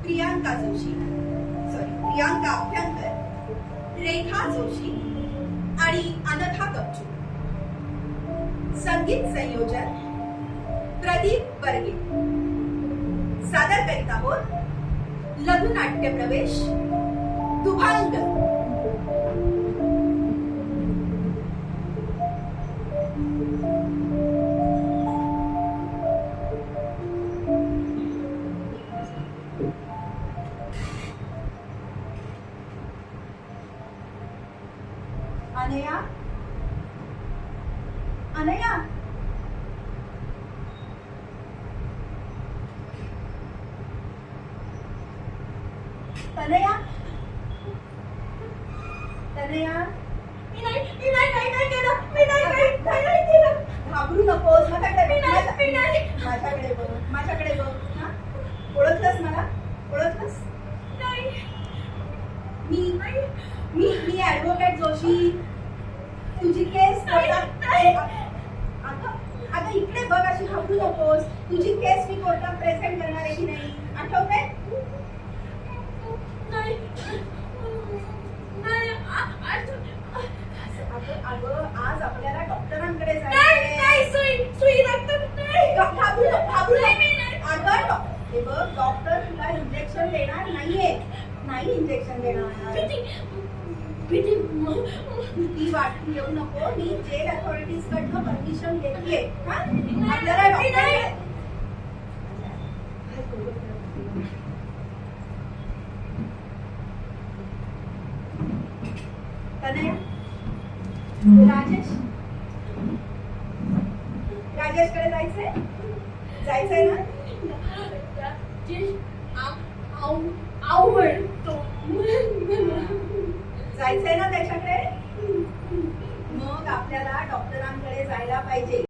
प्रियांका अभ्यंकर, रेखा जोशी आणि अनघा कपचू. संगीत संयोजन प्रदीप बर्गे. सादर करीत आहोत लघुनाट्य प्रवेश दुभांग. अनया, अनया, तनया, तनया. मी नाही केलं. घाबरू नकोस. माझ्याकडे बघ. हा, ओळखलंस मला? ओळखलंस? मी ऍडव्होकेट जोशी. तुझी केस अगं इकडे बघ. अशी घाबरू नकोस. तुझी केस मी कोर्टात प्रेझेंट करणार आहे की नाही आठवते? अगं आज आपल्याला डॉक्टरांकडे हे बघ, डॉक्टर तुला इंजेक्शन देणार नाहीये. नाही इंजेक्शन देणार. भीती वाटू येऊ नको. मी जेल अथॉरिटीज कडनं परमिशन घेतलीये. आपल्याला डॉक्टर राजेशकडे जायचंय ना? जायचंय ना त्याच्याकडे? मग आपल्याला डॉक्टरांकडे जायला पाहिजे.